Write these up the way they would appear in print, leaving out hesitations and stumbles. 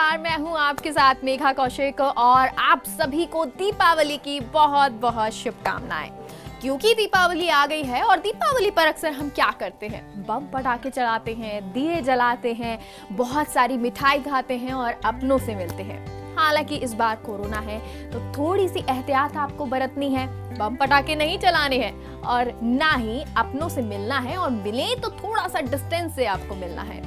नमस्कार, मैं हूं आपके साथ मेघा कौशिक और आप सभी को दीपावली की बहुत बहुत शुभकामनाएं। क्योंकि दीपावली आ गई है और दीपावली पर अक्सर हम क्या करते हैं, बम पटाखे चलाते हैं, दिए जलाते हैं, बहुत सारी मिठाई खाते हैं और अपनों से मिलते हैं। हालांकि इस बार कोरोना है तो थोड़ी सी एहतियात आपको बरतनी है। बम पटाखे नहीं चलाने हैं और ना ही अपनों से मिलना है, और मिले तो थोड़ा सा डिस्टेंस से आपको मिलना है।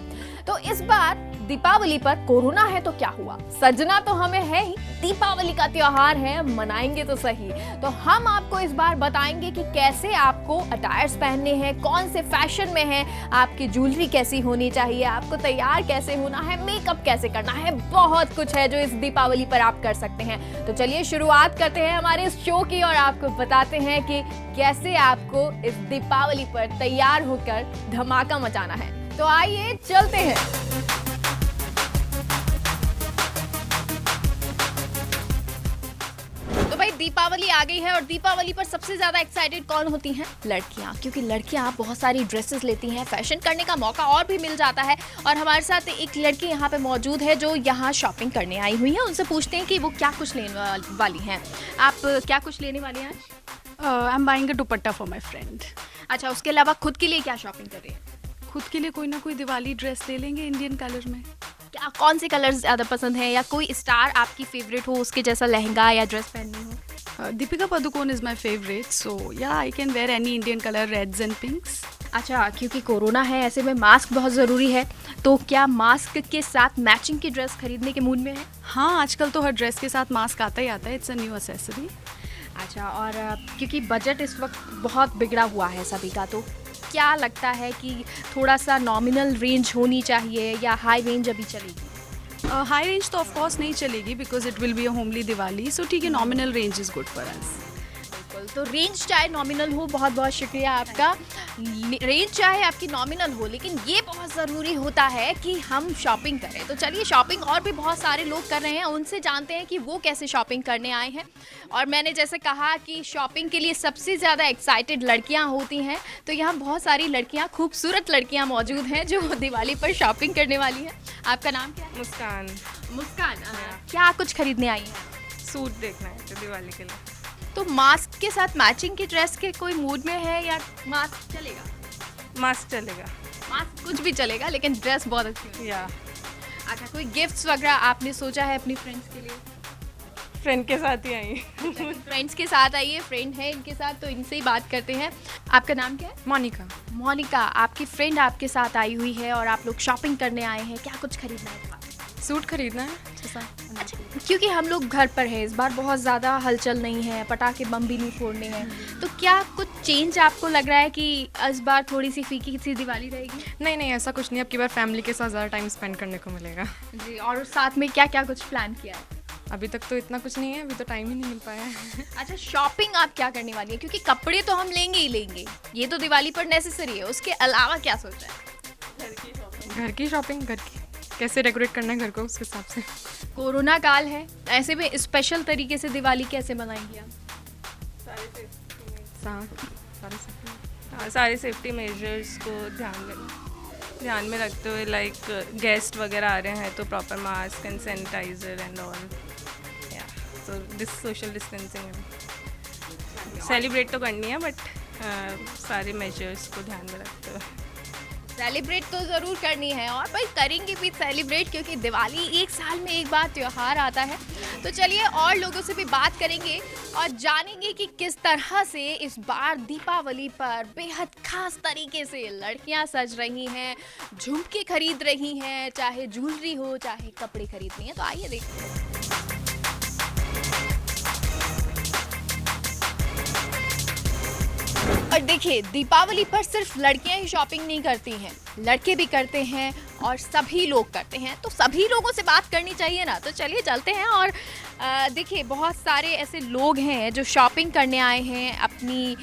तो इस बार दीपावली पर कोरोना है तो क्या हुआ, सजना तो हमें है ही, दीपावली का त्योहार है, मनाएंगे तो सही। तो हम आपको इस बार बताएंगे कि कैसे आपको अटायर्स पहनने हैं, कौन से फैशन में है, आपकी ज्वेलरी कैसी होनी चाहिए, आपको तैयार कैसे होना है, मेकअप कैसे करना है, बहुत कुछ है जो इस दीपावली पर आप कर सकते हैं। तो चलिए शुरुआत करते हैं हमारे इस शो की और आपको बताते हैं कि कैसे आपको इस दीपावली पर तैयार होकर धमाका मचाना है। तो आइए चलते हैं। तो भाई दीपावली आ गई है और दीपावली पर सबसे ज्यादा एक्साइटेड कौन होती हैं? लड़कियां, क्योंकि लड़कियां बहुत सारी ड्रेसेस लेती हैं, फैशन करने का मौका और भी मिल जाता है। और हमारे साथ एक लड़की यहाँ पे मौजूद है जो यहाँ शॉपिंग करने आई हुई है। उनसे पूछते हैं कि वो क्या कुछ लेने वाली हैं। आप क्या कुछ लेने वाली हैं? I am buying a dupatta for my friend. अच्छा, उसके अलावा खुद के लिए क्या शॉपिंग कर रही है? खुद के लिए कोई ना कोई दिवाली ड्रेस ले लेंगे इंडियन कलर में। क्या कौन से कलर्स ज़्यादा पसंद है, या कोई स्टार आपकी फेवरेट हो, उसके जैसा लहंगा या ड्रेस पहननी हो? Deepika Padukone is my favourite, so yeah I can wear any Indian colour, reds and pinks. अच्छा, क्योंकि कोरोना है ऐसे में मास्क बहुत ज़रूरी है, तो क्या मास्क के साथ मैचिंग की ड्रेस खरीदने के मूड में है? हाँ, आजकल तो हर ड्रेस के साथ मास्क आता ही आता है, इट्स अ न्यू एक्सेसरी। अच्छा, और क्योंकि बजट इस वक्त बहुत बिगड़ा हुआ है सभी का, तो क्या लगता है कि थोड़ा सा नॉमिनल रेंज होनी चाहिए या हाई रेंज अभी चलेगी? हाई रेंज तो ऑफ कोर्स नहीं चलेगी because it will be a homely Diwali, so ठीक है, nominal range is good for us. तो रेंज चाहे नॉमिनल हो, बहुत बहुत शुक्रिया आपका। रेंज चाहे आपकी नॉमिनल हो, लेकिन ये बहुत ज़रूरी होता है कि हम शॉपिंग करें। तो चलिए, शॉपिंग और भी बहुत सारे लोग कर रहे हैं, उनसे जानते हैं कि वो कैसे शॉपिंग करने आए हैं। और मैंने जैसे कहा कि शॉपिंग के लिए सबसे ज़्यादा एक्साइटेड लड़कियां होती हैं, तो यहाँ बहुत सारी लड़कियां, खूबसूरत लड़कियां मौजूद हैं जो दिवाली पर शॉपिंग करने वाली हैं। आपका नाम क्या है? मुस्कान। मुस्कान, क्या कुछ खरीदने आई हैं? सूट देखना है तो दिवाली के लिए। तो मास्क के साथ मैचिंग की ड्रेस के कोई मूड में है या मास्क चलेगा? मास्क चलेगा। मास्क कुछ भी चलेगा, लेकिन ड्रेस बहुत अच्छी होगी। या अच्छा, कोई गिफ्ट्स वगैरह आपने सोचा है अपनी फ्रेंड्स के लिए? फ्रेंड के साथ ही आई। फ्रेंड्स के साथ आइए, फ्रेंड है इनके साथ, तो इनसे ही बात करते हैं। आपका नाम क्या है? मोनिका। मोनिका, आपकी फ्रेंड आपके साथ आई हुई है और आप लोग शॉपिंग करने आए हैं, क्या कुछ खरीदना है? सूट खरीदना है अच्छा। क्योंकि हम लोग घर पर हैं, इस बार बहुत ज़्यादा हलचल नहीं है, पटाखे बम भी नहीं फोड़ने हैं, तो क्या कुछ चेंज आपको लग रहा है कि इस बार थोड़ी सी फीकी सी दिवाली रहेगी? नहीं नहीं, ऐसा कुछ नहीं, अब की बार फैमिली के साथ ज़्यादा टाइम स्पेंड करने को मिलेगा। जी, और साथ में क्या क्या कुछ प्लान किया है? अभी तक तो इतना कुछ नहीं है, अभी तो टाइम ही नहीं मिल पाया है। अच्छा, शॉपिंग आप क्या करने वाली है? क्योंकि कपड़े तो हम लेंगे ही लेंगे, ये तो दिवाली पर नेसेसरी है, उसके अलावा क्या सोचा है? घर की शॉपिंग, घर की कैसे डेकोरेट करना है घर को, उस हिसाब से। कोरोना काल है, ऐसे में स्पेशल तरीके से दिवाली कैसे मनाएंगे आप? सारे सेफ्टी मेजर्स को ध्यान में रखते हुए, लाइक गेस्ट वगैरह आ रहे हैं तो proper mask and sanitiser and all, yeah so this social distancing celebrate तो करनी है, बट सारे मेजर्स को ध्यान में रखते हुए। सेलिब्रेट तो ज़रूर करनी है, और भाई करेंगे भी सेलिब्रेट, क्योंकि दिवाली एक साल में एक बार त्यौहार आता है। तो चलिए और लोगों से भी बात करेंगे और जानेंगे कि किस तरह से इस बार दीपावली पर बेहद खास तरीके से लड़कियां सज रही हैं, झुमके खरीद रही हैं, चाहे ज्वेलरी हो चाहे कपड़े खरीदनी है। तो आइए देखते हैं। और देखिए, दीपावली पर सिर्फ लड़कियां ही शॉपिंग नहीं करती हैं, लड़के भी करते हैं और सभी लोग करते हैं, तो सभी लोगों से बात करनी चाहिए ना। तो चलिए चलते हैं और देखिए, बहुत सारे ऐसे लोग हैं जो शॉपिंग करने आए हैं, अपनी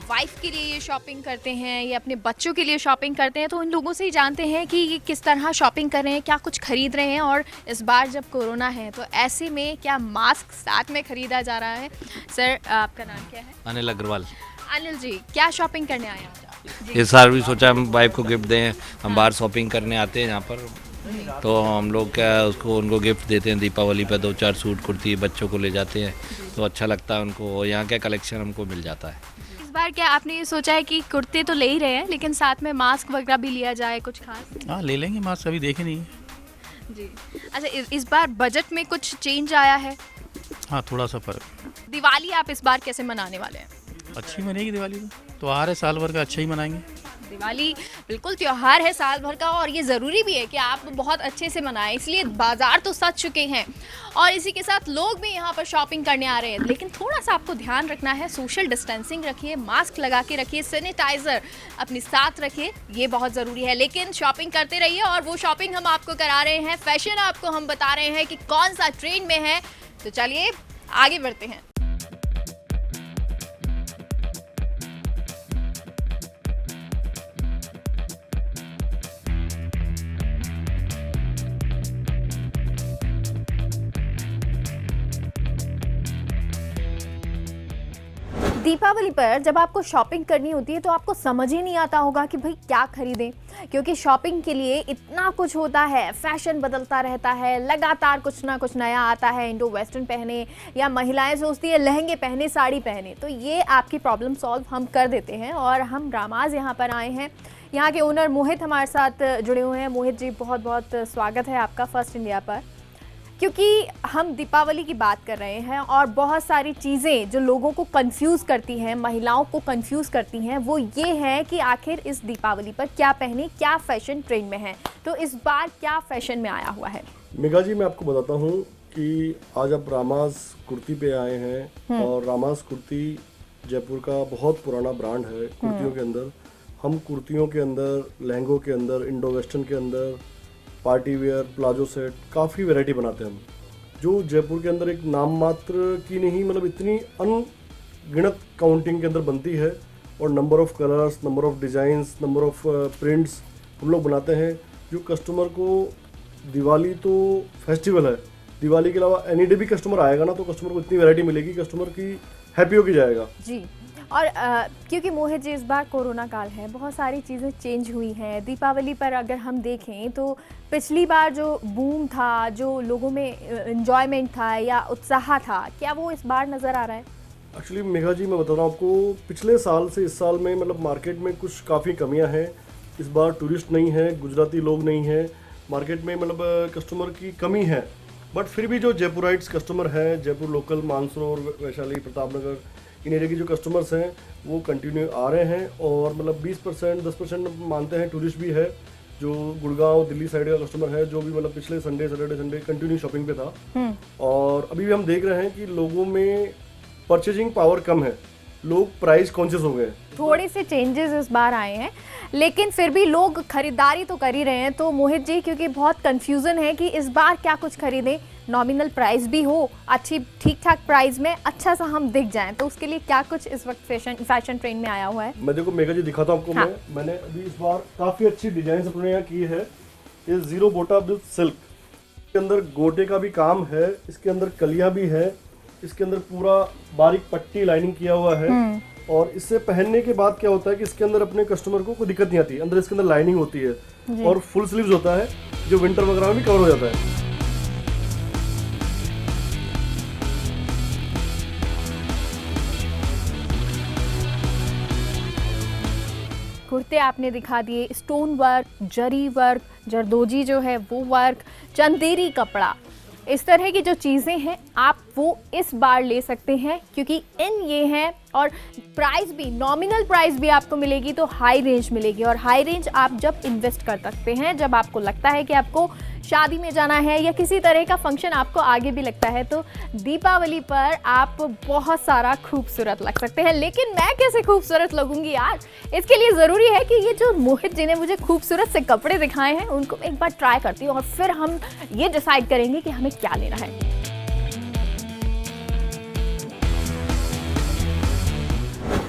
वाइफ के लिए शॉपिंग करते हैं या अपने बच्चों के लिए शॉपिंग करते हैं। तो उन लोगों से ही जानते हैं कि ये किस तरह शॉपिंग कर रहे हैं, क्या कुछ खरीद रहे हैं। और इस बार जब कोरोना है तो ऐसे में क्या मास्क साथ में खरीदा जा रहा है? सर, आपका नाम क्या है? अनिल अग्रवाल। अनिल जी, क्या शॉपिंग करने आए हैं आप? इस साल भी सोचा हम वाइफ को गिफ्ट दें, हम बाहर शॉपिंग करने आते हैं यहाँ पर, तो हम लोग क्या उसको उनको गिफ्ट देते हैं दीपावली पे 2-4 सूट कुर्ती बच्चों को ले जाते हैं, तो अच्छा लगता है उनको। यहाँ क्या कलेक्शन हमको मिल जाता है। इस बार क्या आपने ये सोचा है कि कुर्ते तो ले ही रहे हैं लेकिन साथ में मास्क वगैरह भी लिया जाए, कुछ खास? हाँ ले लेंगे मास्क, अभी देखे नहीं। जी। अच्छा, इस बार बजट में कुछ चेंज आया है? हाँ थोड़ा सा फर्क। दिवाली आप इस बार कैसे मनाने वाले हैं? अच्छी मनेगी दिवाली तो आ रहे साल भर का अच्छा ही मनाएंगे। दिवाली बिल्कुल त्योहार है साल भर का और ये ज़रूरी भी है कि आप बहुत अच्छे से मनाएं, इसलिए बाजार तो सज चुके हैं और इसी के साथ लोग भी यहाँ पर शॉपिंग करने आ रहे हैं। लेकिन थोड़ा सा आपको ध्यान रखना है, सोशल डिस्टेंसिंग रखिए, मास्क लगा के रखिए, सैनिटाइज़र अपने साथ रखिए, ये बहुत ज़रूरी है। लेकिन शॉपिंग करते रहिए और वो शॉपिंग हम आपको करा रहे हैं, फैशन आपको हम बता रहे हैं कि कौन सा ट्रेंड में है। तो चलिए आगे बढ़ते हैं। दीपावली पर जब आपको शॉपिंग करनी होती है तो आपको समझ ही नहीं आता होगा कि भाई क्या खरीदें, क्योंकि शॉपिंग के लिए इतना कुछ होता है, फैशन बदलता रहता है, लगातार कुछ ना कुछ नया आता है। इंडो वेस्टर्न पहने या महिलाएं सोचती है लहंगे पहने, साड़ी पहने, तो ये आपकी प्रॉब्लम सॉल्व हम कर देते हैं। और हम रामाज यहाँ पर आए हैं, यहाँ के ओनर मोहित हमारे साथ जुड़े हुए हैं। मोहित जी, बहुत बहुत स्वागत है आपका फर्स्ट इंडिया पर। क्योंकि हम दीपावली की बात कर रहे हैं और बहुत सारी चीज़ें जो लोगों को कंफ्यूज करती हैं, महिलाओं को कंफ्यूज करती हैं, वो ये है कि आखिर इस दीपावली पर क्या पहने, क्या फैशन ट्रेंड में है। तो इस बार क्या फैशन में आया हुआ है? मेघा जी, मैं आपको बताता हूँ कि आज आप रामाज कुर्ती पे आए हैं और रामाज कुर्ती जयपुर का बहुत पुराना ब्रांड है कुर्तियों के अंदर। हम कुर्तियों के अंदर, लहंगों के अंदर, इंडो वेस्टर्न के अंदर, पार्टी वेयर, प्लाजो सेट, काफ़ी वैरायटी बनाते हैं हम, जो जयपुर के अंदर एक नाम मात्र की नहीं, मतलब इतनी अनगिनत काउंटिंग के अंदर बनती है। और number of colours, number of designs, number of prints हम लोग बनाते हैं, जो कस्टमर को, दिवाली तो फेस्टिवल है, दिवाली के अलावा एनी डे भी कस्टमर आएगा ना तो कस्टमर को इतनी वैरायटी मिलेगी, कस्टमर की हैप्पी होके जाएगा जी। और क्योंकि मोहित जी इस बार कोरोना काल है, बहुत सारी चीज़ें चेंज हुई हैं। दीपावली पर अगर हम देखें तो पिछली बार जो बूम था, जो लोगों में एंजॉयमेंट था या उत्साह था, क्या वो इस बार नज़र आ रहा है? एक्चुअली मेघा जी, मैं बता रहा हूँ आपको, पिछले साल से इस साल में मतलब मार्केट में कुछ काफ़ी कमियाँ हैं। इस बार टूरिस्ट नहीं है, गुजराती लोग नहीं हैं मार्केट में, मतलब कस्टमर की कमी है। बट फिर भी जो जयपुराइट्स कस्टमर हैं, जयपुर लोकल, मानसरोवर, वैशाली, प्रतापनगर, इन एरिया की जो कस्टमर्स हैं वो कंटिन्यू आ रहे हैं। और मतलब 20%, 10% मानते हैं टूरिस्ट भी है, जो गुड़गांव, दिल्ली साइड का कस्टमर है, जो भी मतलब पिछले सैटरडे संडे कंटिन्यू शॉपिंग पे था। और अभी भी हम देख रहे हैं कि लोगों में परचेजिंग पावर कम है, लोग प्राइस कॉन्शियस हो गए। थोड़े से चेंजेस इस बार आए हैं, लेकिन फिर भी लोग खरीदारी तो कर ही रहे हैं। तो मोहित जी, क्योंकि बहुत कंफ्यूजन है कि इस बार क्या कुछ खरीदें, नॉमिनल प्राइस भी हो, अच्छी ठीक ठाक प्राइस में अच्छा सा हम दिख जाएं, तो उसके लिए क्या कुछ इस वक्त फैशन ट्रेंड में आया हुआ है? मैं देखो मेघा जी दिखाता हूँ आपको। हाँ। मैंने अभी इस बार काफ़ी अच्छी डिजाइन अपने यहाँ की है। ये जीरो बोटा विद सिल्क, इसके अंदर गोटे का भी काम है, इसके अंदर कलियाँ भी है, इसके अंदर पूरा बारीक पट्टी लाइनिंग किया हुआ है। और इससे पहनने के बाद क्या होता है कि इसके अंदर अपने कस्टमर को कोई दिक्कत नहीं आती, अंदर इसके अंदर लाइनिंग होती है और फुल स्लीव्स होता है, जो विंटर वगैरह में भी कवर हो जाता है। कुर्ते आपने दिखा दिए, स्टोन वर्क, जरी वर्क, जरदोजी जो है वो वर्क, चंदेरी कपड़ा, इस तरह की जो चीज़ें हैं आप वो इस बार ले सकते हैं, क्योंकि इन ये हैं। और प्राइस भी, नॉमिनल प्राइस भी आपको मिलेगी तो हाई रेंज मिलेगी। और हाई रेंज आप जब इन्वेस्ट कर सकते हैं, जब आपको लगता है कि आपको शादी में जाना है या किसी तरह का फंक्शन आपको आगे भी लगता है, तो दीपावली पर आप बहुत सारा खूबसूरत लग सकते हैं। लेकिन मैं कैसे खूबसूरत लगूंगी यार? इसके लिए ज़रूरी है कि ये जो मोहित जी ने मुझे खूबसूरत से कपड़े दिखाए हैं उनको एक बार ट्राई करती हूँ और फिर हम ये डिसाइड करेंगे कि हमें क्या लेना है।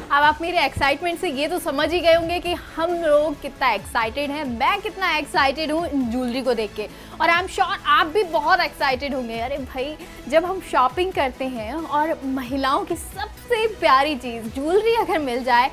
अब आप मेरे एक्साइटमेंट से ये तो समझ ही गए होंगे कि हम लोग कितना एक्साइटेड हैं, मैं कितना एक्साइटेड हूँ ज्वेलरी को देख के, और आई एम श्योर आप भी बहुत एक्साइटेड होंगे। अरे भाई, जब हम शॉपिंग करते हैं और महिलाओं की सबसे प्यारी चीज़ ज्वेलरी अगर मिल जाए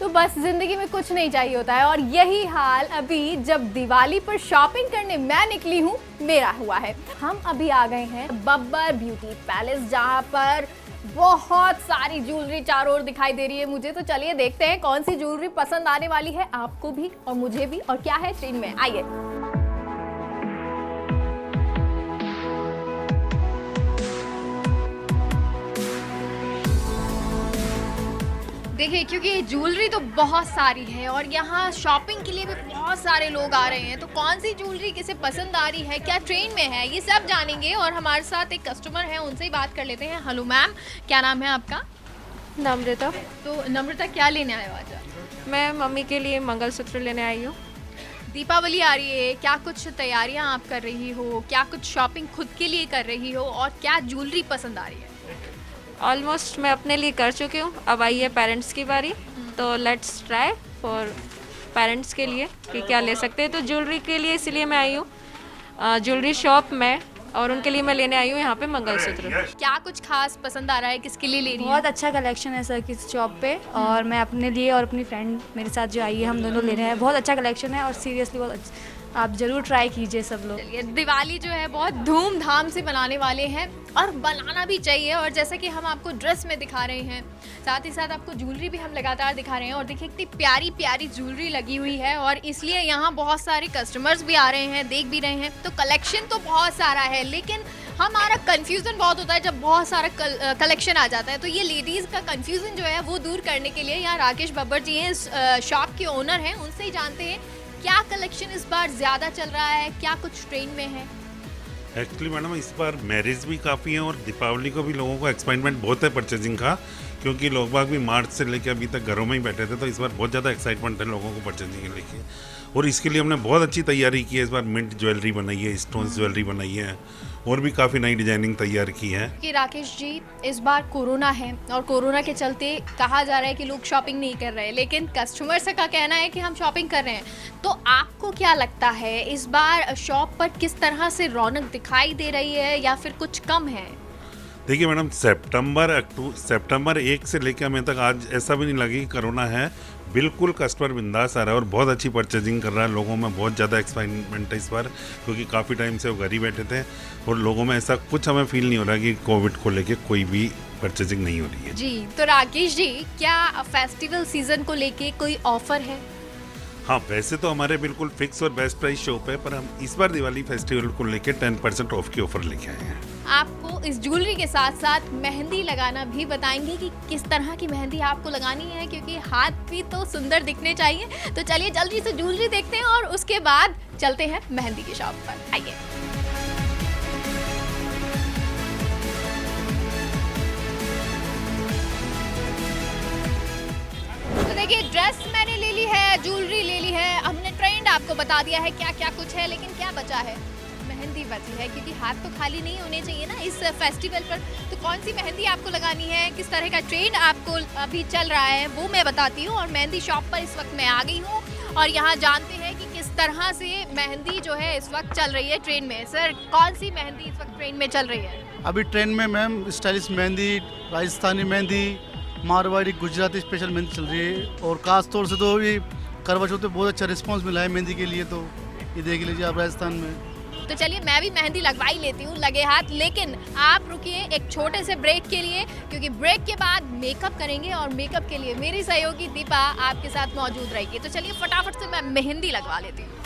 तो बस जिंदगी में कुछ नहीं चाहिए होता है। और यही हाल अभी जब दिवाली पर शॉपिंग करने मैं निकली हूँ मेरा हुआ है। हम अभी आ गए हैं बब्बर ब्यूटी पैलेस, जहाँ पर बहुत सारी ज्वेलरी चारों ओर दिखाई दे रही है मुझे। तो चलिए देखते हैं कौन सी ज्वेलरी पसंद आने वाली है आपको भी और मुझे भी, और क्या है ट्रेन में। आइए। देखिए, क्योंकि ज्वेलरी तो बहुत सारी है और यहाँ शॉपिंग के लिए भी बहुत सारे लोग आ रहे हैं, तो कौन सी ज्वेलरी किसे पसंद आ रही है, क्या ट्रेंड में है, ये सब जानेंगे। और हमारे साथ एक कस्टमर है, उनसे ही बात कर लेते हैं। हेलो मैम, क्या नाम है आपका? नम्रता। तो नम्रता, क्या लेने आए हो आज आप? मैं मम्मी के लिए मंगलसूत्र लेने आई हूँ। दीपावली आ रही है, क्या कुछ तैयारियां आप कर रही हो, क्या कुछ शॉपिंग खुद के लिए कर रही हो, और क्या ज्वेलरी पसंद आ रही है? ऑलमोस्ट मैं अपने लिए कर चुकी हूँ, अब आई है पेरेंट्स की बारी, तो लेट्स ट्राई फॉर पेरेंट्स के लिए कि क्या ले सकते हैं। तो ज्वेलरी के लिए इसलिए मैं आई हूँ ज्वेलरी शॉप में, और उनके लिए मैं लेने आई हूँ यहाँ पे मंगलसूत्र। क्या कुछ खास पसंद आ रहा है, किसके लिए ले रही बहुत है? अच्छा कलेक्शन है सर की शॉप पे, और मैं अपने लिए और अपनी फ्रेंड मेरे साथ जो आई है, हम दोनों ले रहे हैं। बहुत अच्छा कलेक्शन है और सीरियसली बहुत अच्छा, आप ज़रूर ट्राई कीजिए सब लोग। चलिए, दिवाली जो है बहुत धूमधाम से बनाने वाले हैं और बनाना भी चाहिए। और जैसा कि हम आपको ड्रेस में दिखा रहे हैं, साथ ही साथ आपको ज्वेलरी भी हम लगातार दिखा रहे हैं। और देखिए कितनी प्यारी प्यारी ज्वेलरी लगी हुई है, और इसलिए यहाँ बहुत सारे कस्टमर्स भी आ रहे हैं, देख भी रहे हैं। तो कलेक्शन तो बहुत सारा है, लेकिन हमारा कंफ्यूजन बहुत होता है जब बहुत सारा कलेक्शन आ जाता है। तो ये लेडीज़ का कंफ्यूजन जो है वो दूर करने के लिए यहाँ राकेश बब्बर जी हैं, इस शॉप के ओनर हैं, उनसे ही जानते हैं क्या कलेक्शन इस बार ज़्यादा चल रहा है, क्या कुछ ट्रेंड में है। एक्चुअली मैडम इस बार मैरिज भी काफ़ी है और दीपावली को भी लोगों को एक्साइटमेंट बहुत है परचेजिंग का, क्योंकि लोग बाग भी मार्च से लेकर अभी तक घरों में ही बैठे थे, तो इस बार बहुत ज़्यादा एक्साइटमेंट है लोगों को परचेजिंग के लेके। और इसके लिए हमने बहुत अच्छी तैयारी की है। इस बार मिंट ज्वेलरी बनाई है, स्टोन्स ज्वेलरी बनाई है, और भी काफ़ी नई डिजाइनिंग तैयार की है। कि राकेश जी, इस बार कोरोना है और कोरोना के चलते कहा जा रहा है कि लोग शॉपिंग नहीं कर रहे हैं, लेकिन कस्टमर्स का कहना है कि हम शॉपिंग कर रहे हैं। तो आपको क्या लगता है इस बार शॉप पर किस तरह से रौनक दिखाई दे रही है, या फिर कुछ कम है? देखिए मैडम, सितंबर 1 से लेकर हमें तक आज ऐसा भी नहीं लगे कि कोरोना है। बिल्कुल कस्टमर बिंदास आ रहा है और बहुत अच्छी परचेजिंग कर रहा है। लोगों में बहुत ज़्यादा एक्साइटमेंट है इस बार, क्योंकि काफ़ी टाइम से वो घर ही बैठे थे, और लोगों में ऐसा कुछ हमें फील नहीं हो रहा कि कोविड को लेके कोई भी परचेजिंग नहीं हो रही है। जी, तो राकेश जी, क्या फेस्टिवल सीजन को लेके कोई ऑफर है? हाँ, वैसे तो हमारे बिल्कुल फिक्स और बेस्ट प्राइस शॉप है, पर हम इस बार दिवाली फेस्टिवल को लेके 10% ऑफ की ऑफर लेके आए हैं। आपको इस ज्वेलरी के साथ साथ मेहंदी लगाना भी बताएंगे कि किस तरह की मेहंदी आपको लगानी है, क्योंकि हाथ भी तो सुंदर दिखने चाहिए। तो चलिए जल्दी से ज्वेलरी देखते हैं और उसके बाद चलते हैं मेहंदी की शॉप पर। आइए। तो देखिए, ड्रेस मैंने ले ली है, ज्वेलरी ले ली है, हमने ट्रेंड आपको बता दिया है क्या क्या कुछ है, लेकिन क्या बचा है? मेहंदी बची है, क्योंकि हाथ तो खाली नहीं होने चाहिए ना इस फेस्टिवल पर। तो कौन सी मेहंदी आपको लगानी है, किस तरह का ट्रेंड आपको अभी चल रहा है, वो मैं बताती हूँ। और मेहंदी शॉप पर इस वक्त मैं आ गई हूँ और यहाँ जानते हैं कि किस तरह से मेहंदी जो है इस वक्त चल रही है ट्रेंड में। सर, कौन सी मेहंदी इस वक्त ट्रेंड में चल रही है? अभी ट्रेंड में ma'am stylish mehndi, Rajasthani mehndi, Marwari, Gujarati special mehndi चल रही है। और खास तौर से तो ये करवा चौथ पे बहुत अच्छा रिस्पांस मिला है मेहंदी के लिए, तो ये देख लीजिए आप राजस्थान में। तो चलिए मैं भी मेहंदी लगवा ही लेती हूँ लगे हाथ, लेकिन आप रुकिए एक छोटे से ब्रेक के लिए, क्योंकि ब्रेक के बाद मेकअप करेंगे और मेकअप के लिए मेरी सहयोगी दीपा आपके साथ मौजूद रहेगी। तो चलिए फटाफट से मैं मेहंदी लगवा लेती हूँ।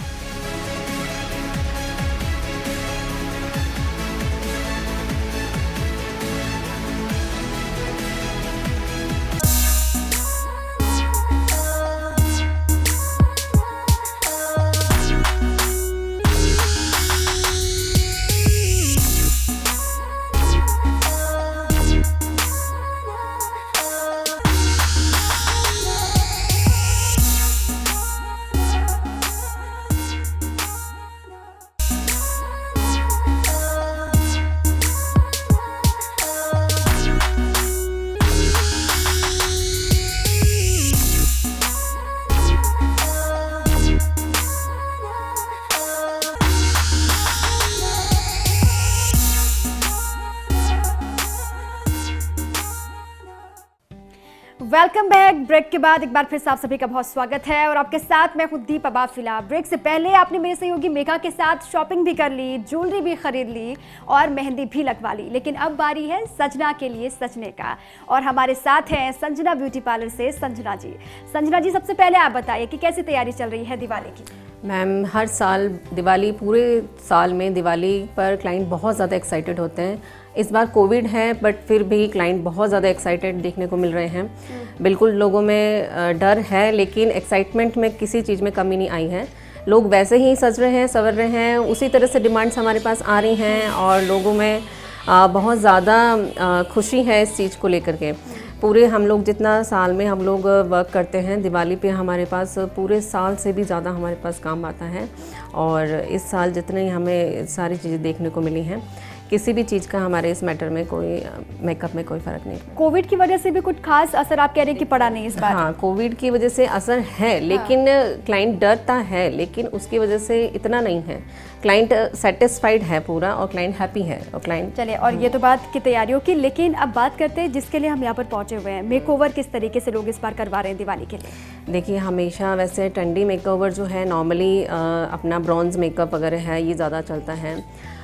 Welcome back. ब्रेक के बाद एक बार फिर से आप सभी का बहुत स्वागत है और आपके साथ मैं खुद दीप अबाफिला। ब्रेक से पहले आपने मेरे सहयोगी मेघा के साथ शॉपिंग भी कर ली, ज्वेलरी भी खरीद ली और मेहंदी भी लगवा ली, लेकिन अब बारी है संजना के लिए सजने का। और हमारे साथ हैं संजना ब्यूटी पार्लर से संजना जी। संजना जी, सबसे पहले आप बताइए कि कैसी तैयारी चल रही है दिवाली की? मैम, हर साल दिवाली, पूरे साल में दिवाली पर क्लाइंट बहुत ज़्यादा एक्साइटेड होते हैं। इस बार कोविड है बट फिर भी क्लाइंट बहुत ज़्यादा एक्साइटेड देखने को मिल रहे हैं। बिल्कुल लोगों में डर है, लेकिन एक्साइटमेंट में किसी चीज़ में कमी नहीं आई है। लोग वैसे ही सज रहे हैं, संवर रहे हैं, उसी तरह से डिमांड्स हमारे पास आ रही हैं और लोगों में बहुत ज़्यादा खुशी है इस चीज़ को लेकर के। पूरे हम लोग जितना साल में हम लोग वर्क करते हैं, दिवाली पे हमारे पास पूरे साल से भी ज़्यादा हमारे पास काम आता है और इस साल जितने हमें सारी चीज़ें देखने को मिली हैं, किसी भी चीज़ का हमारे इस मैटर में कोई मेकअप में कोई फ़र्क नहीं। कोविड की वजह से भी कुछ खास असर आप कह रहे हैं कि पड़ा नहीं इस बार? हाँ, कोविड की वजह से असर है, लेकिन क्लाइंट डरता है, लेकिन उसकी वजह से इतना नहीं है। क्लाइंट सेटिस्फाइड है पूरा और क्लाइंट हैप्पी है और क्लाइंट। चलिए, और ये तो बात की तैयारियों की, लेकिन अब बात करते हैं जिसके लिए हम यहाँ पर पहुँचे हुए हैं। मेकओवर किस तरीके से लोग इस बार करवा रहे हैं दिवाली के लिए? देखिए, हमेशा वैसे ट्रेंडी मेकओवर जो है नॉर्मली अपना ब्रॉन्ज मेकअप वगैरह है, ये ज़्यादा चलता है।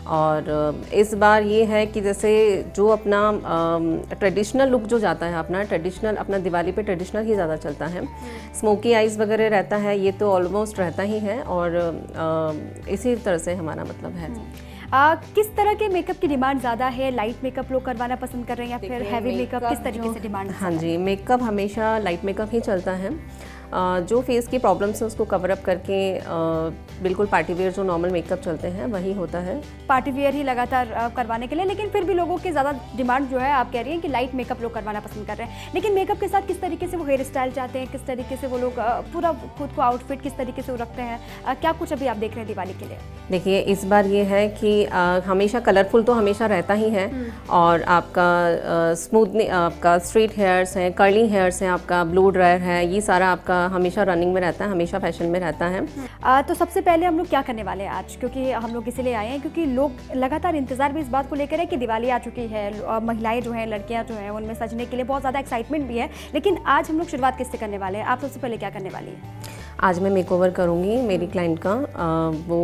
और इस बार ये है कि जैसे जो अपना ट्रेडिशनल लुक जो जाता है, अपना दिवाली पे ट्रेडिशनल ही ज़्यादा चलता है। स्मोकी आइज़ वगैरह रहता है, ये तो ऑलमोस्ट रहता ही है और इसी तरह से हमारा मतलब है। किस तरह के मेकअप की डिमांड ज़्यादा है? लाइट मेकअप लोग करवाना पसंद कर रहे हैं या फिर हैवी मेकअप? किस तरीके से डिमांड? हाँ जी, मेकअप हमेशा लाइट मेकअप ही चलता है। जो फेस की प्रॉब्लम्स है उसको कवर अप करके बिल्कुल पार्टी वेयर जो नॉर्मल मेकअप चलते हैं वही होता है। पार्टी वेयर ही लगातार करवाने के लिए, लेकिन फिर भी लोगों की ज़्यादा डिमांड जो है, आप कह रही हैं कि लाइट मेकअप लोग करवाना पसंद कर रहे हैं। लेकिन मेकअप के साथ किस तरीके से वो हेयर स्टाइल चाहते हैं, किस तरीके से वो लोग पूरा खुद को आउटफिट किस तरीके से वो रखते हैं, क्या कुछ अभी आप देख रहे हैं दिवाली के लिए? देखिए, इस बार ये है कि हमेशा कलरफुल तो हमेशा रहता ही है और आपका स्मूथ, आपका स्ट्रेट हेयर्स हैं, कर्ली हेयर्स हैं, आपका ब्लो ड्रायर है, ये सारा आपका हमेशा रनिंग में रहता है, हमेशा फैशन में रहता है। तो सबसे पहले हम लोग क्या करने वाले हैं आज, क्योंकि हम लोग इसीलिए आए हैं क्योंकि लोग लगातार इंतजार भी इस बात को लेकर है कि दिवाली आ चुकी है। महिलाएं जो हैं, लड़कियां जो हैं, उनमें सजने के लिए बहुत ज़्यादा एक्साइटमेंट भी है। लेकिन आज हम लोग शुरुआत किससे करने वाले हैं? आप सबसे पहले क्या करने वाली हैं? आज मैं मेकओवर करूँगी मेरी क्लाइंट का। वो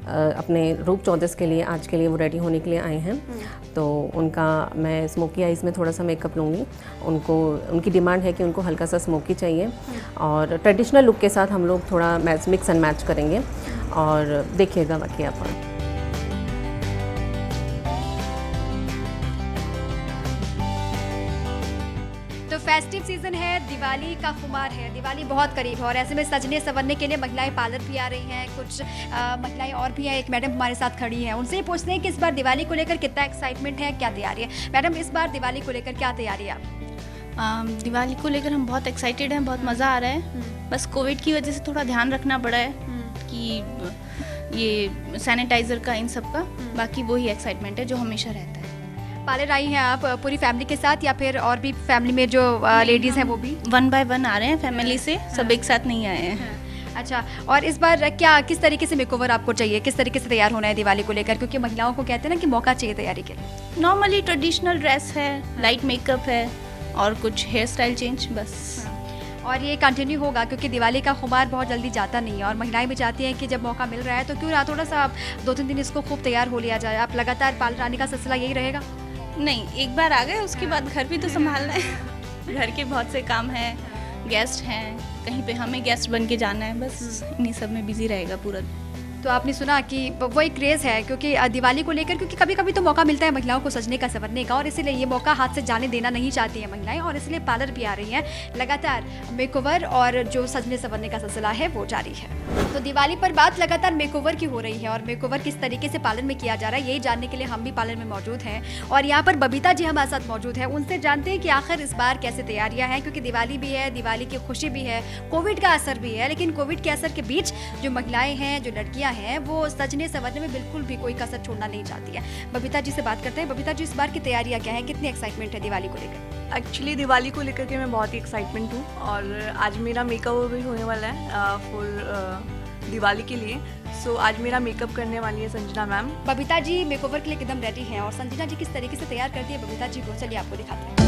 अपने रूप चौदस के लिए, आज के लिए वो रेडी होने के लिए आए हैं, तो उनका मैं स्मोकी आइज़ में थोड़ा सा मेकअप लूँगी। उनकी डिमांड है कि उनको हल्का सा स्मोकी चाहिए और ट्रेडिशनल लुक के साथ हम लोग थोड़ा मिक्स एंड मैच करेंगे और देखिएगा बाकी आप। फेस्टिव सीजन है, दिवाली का खुमार है, दिवाली बहुत करीब है और ऐसे में सजने संवरने के लिए महिलाएं पार्लर भी आ रही हैं। कुछ महिलाएं और भी हैं, एक मैडम हमारे साथ खड़ी हैं, उनसे पूछते हैं कि इस बार दिवाली को लेकर कितना एक्साइटमेंट है, क्या तैयारी है। मैडम, इस बार दिवाली को लेकर क्या तैयारी है आप? दिवाली को लेकर हम बहुत एक्साइटेड हैं, बहुत मज़ा आ रहा है। बस कोविड की वजह से थोड़ा ध्यान रखना पड़ा है कि ये सैनिटाइज़र का, इन सब का। बाकी वही एक्साइटमेंट है जो हमेशा रहता है। पार्लर आई हैं आप पूरी फैमिली के साथ या फिर और भी फैमिली में जो लेडीज़ हैं वो भी? 1 बाय 1 आ रहे हैं फैमिली से, सब एक साथ नहीं आए हैं। अच्छा, और इस बार किस तरीके से मेकओवर आपको चाहिए, किस तरीके से तैयार होना है दिवाली को लेकर? क्योंकि महिलाओं को कहते हैं ना कि मौका चाहिए तैयारी के लिए। नॉर्मली ट्रेडिशनल ड्रेस है, लाइट मेकअप है और कुछ हेयर स्टाइल चेंज, बस। और ये कंटिन्यू होगा क्योंकि दिवाली का खुमार बहुत जल्दी जाता नहीं है और महिलाएं भी चाहती हैं कि जब मौका मिल रहा है तो क्यों ना थोड़ा सा आप 2-3 दिन इसको खूब तैयार हो लिया जाए। आप लगातार पार्लर आने का सिलसिला यही रहेगा? नहीं, एक बार आ गए उसके बाद घर भी तो संभालना है। घर के बहुत से काम हैं, गेस्ट हैं, कहीं पे हमें गेस्ट बन के जाना है, बस इन्हीं सब में बिजी रहेगा पूरा। तो आपने सुना कि वो एक क्रेज़ है क्योंकि दिवाली को लेकर, क्योंकि कभी कभी तो मौका मिलता है महिलाओं को सजने का, संवरने का, और इसीलिए ये मौका हाथ से जाने देना नहीं चाहती हैं महिलाएं और इसलिए पार्लर भी आ रही हैं। लगातार मेकओवर और जो सजने संवरने का सिलसिला है वो जारी है। तो दिवाली पर बात लगातार मेकओवर की हो रही है और मेकओवर किस तरीके से पार्लर में किया जा रहा है यही जानने के लिए हम भी पार्लर में मौजूद हैं और यहाँ पर बबीता जी हमारे साथ मौजूद हैं। उनसे जानते हैं कि आखिर इस बार कैसे तैयारियाँ हैं, क्योंकि दिवाली भी है, दिवाली की खुशी भी है, कोविड का असर भी है, लेकिन कोविड के असर के बीच जो महिलाएं हैं, जो लड़कियां हैं, वो सजने संवरने में बिल्कुल भी कोई कसर छोड़ना नहीं चाहती है। बबीता जी से बात करते हैं। बबीता जी, इस बार की तैयारियां क्या है, कितनी एक्साइटमेंट है दिवाली को लेकर? एक्चुअली दिवाली को लेकर के मैं बहुत ही एक्साइटमेंट हूँ और आज मेरा मेकअप भी होने वाला है फॉर दिवाली के लिए। सो आज मेरा मेकअप करने वाली है संजना मैम। बबीता जी मेकओवर के लिए एकदम रेडी हैं और संजना जी किस तरीके से तैयार करती है बबीता जी को, चलिए आपको दिखाते हैं।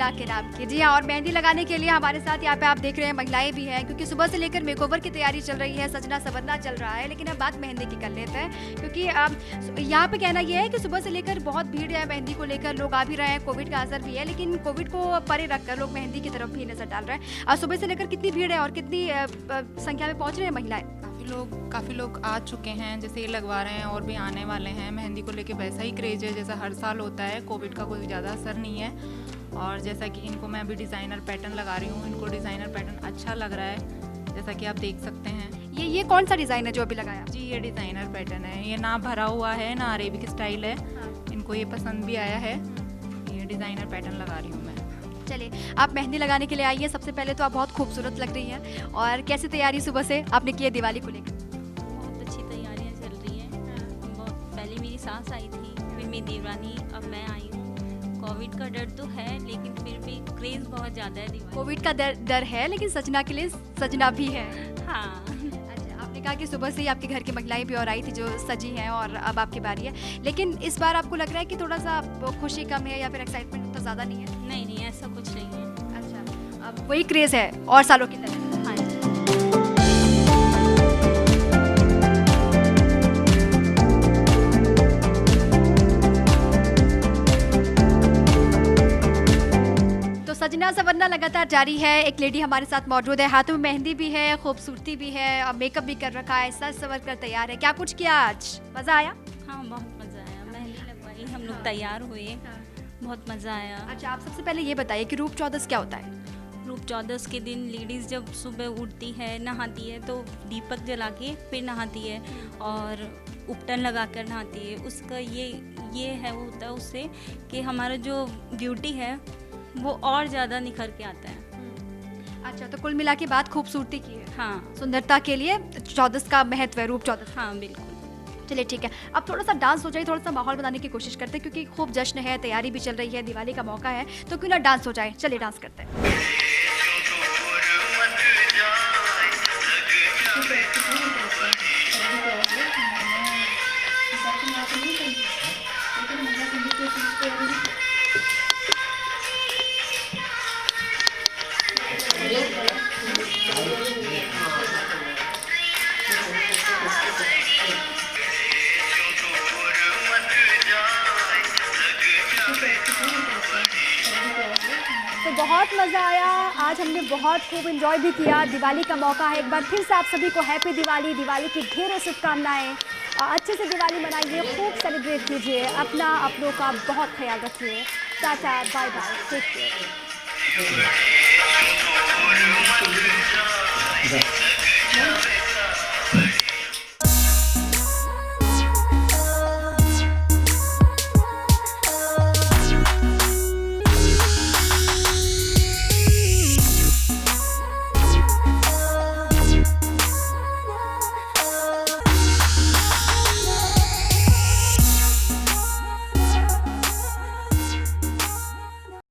अल्लाह के नाम की। जी हाँ, और मेहंदी लगाने के लिए हमारे साथ यहाँ पे आप देख रहे हैं महिलाएं भी हैं, क्योंकि सुबह से लेकर मेकओवर की तैयारी चल रही है, सजना संवरना चल रहा है। लेकिन अब बात मेहंदी की कर लेते हैं, क्योंकि यहाँ पे कहना यह है कि सुबह से लेकर बहुत भीड़ है मेहंदी को लेकर, लोग आ भी रहे हैं, कोविड का असर भी है, लेकिन कोविड को परे रखकर लोग मेहंदी की तरफ भी नजर डाल रहे हैं। और सुबह से लेकर कितनी भीड़ है और कितनी संख्या में पहुँच रहे हैं महिलाएं? काफ़ी लोग आ चुके हैं, जैसे ये लगवा रहे हैं और भी आने वाले हैं। मेहंदी को लेके वैसा ही क्रेज है जैसा हर साल होता है, कोविड का कोई ज़्यादा असर नहीं है। और जैसा कि इनको मैं अभी डिज़ाइनर पैटर्न लगा रही हूँ, इनको डिज़ाइनर पैटर्न अच्छा लग रहा है, जैसा कि आप देख सकते हैं। ये कौन सा डिज़ाइन है जो अभी लगाया? जी ये डिज़ाइनर पैटर्न है, ये ना भरा हुआ है ना अरेबिक स्टाइल है। इनको ये पसंद भी आया है, ये डिज़ाइनर पैटर्न लगा रही हूँ मैं। चलिए, आप मेहंदी लगाने के लिए आई हैं, सबसे पहले तो आप बहुत खूबसूरत लग रही हैं। और कैसी तैयारी सुबह से आपने की है दिवाली को लेकर? बहुत अच्छी तैयारियां चल रही हैं। पहले मेरी सास आई थी, फिर मेरी देवरानी, अब मैं आई हूँ। कोविड का डर तो है, लेकिन फिर भी क्रेज़ बहुत ज़्यादा है दिवाली। कोविड का डर है, लेकिन सजना के लिए सजना भी है। हाँ। अच्छा, आपने कहा कि सुबह से ही आपके घर की महिलाएं भी और आई थी जो सजी हैं, और अब आपकी बारी है। लेकिन इस बार आपको लग रहा है कि थोड़ा सा खुशी कम है या फिर एक्साइटमेंट उतना ज़्यादा नहीं है? नहीं, ऐसा कुछ नहीं है। अच्छा, अब वही क्रेज़ है और सालों की तरह? हाँ जी। सजना संवरना लगातार जारी है। एक लेडी हमारे साथ मौजूद है, हाथों में मेहंदी भी है, खूबसूरती भी है, और मेकअप भी कर रखा है, सज संवर कर तैयार है। क्या कुछ किया आज? मज़ा आया? हाँ, बहुत मज़ा आया। मेहंदी लगवाई, हम लोग तैयार हुए, बहुत मज़ा आया। अच्छा, आप सबसे पहले ये बताइए कि रूप चौदस क्या होता है? रूप चौदस के दिन लेडीज़ जब सुबह उठती है, नहाती है, तो दीपक जला के फिर नहाती है और उपटन लगा कर नहाती है। उसका ये है, वो होता है उससे कि हमारा जो ब्यूटी है वो और ज़्यादा निखर के आता है। अच्छा, तो कुल मिला के बात खूबसूरती की है। हाँ, सुंदरता के लिए चौदस का महत्व है, रूप चौदस। हाँ बिल्कुल। चलिए ठीक है, अब थोड़ा सा डांस हो जाए, थोड़ा सा माहौल बनाने की कोशिश करते हैं, क्योंकि खूब जश्न है, तैयारी भी चल रही है, दिवाली का मौका है, तो क्यों ना डांस हो जाए। चलिए डांस करते हैं। तो बहुत मज़ा आया आज, हमने बहुत खूब एंजॉय भी किया। दिवाली का मौका है, एक बार फिर से आप सभी को हैप्पी दिवाली, दिवाली की ढेरों शुभकामनाएं। अच्छे से दिवाली मनाइए, खूब सेलिब्रेट कीजिए, अपनों का बहुत ख्याल रखिए। Ta-ta, bye bye, take care.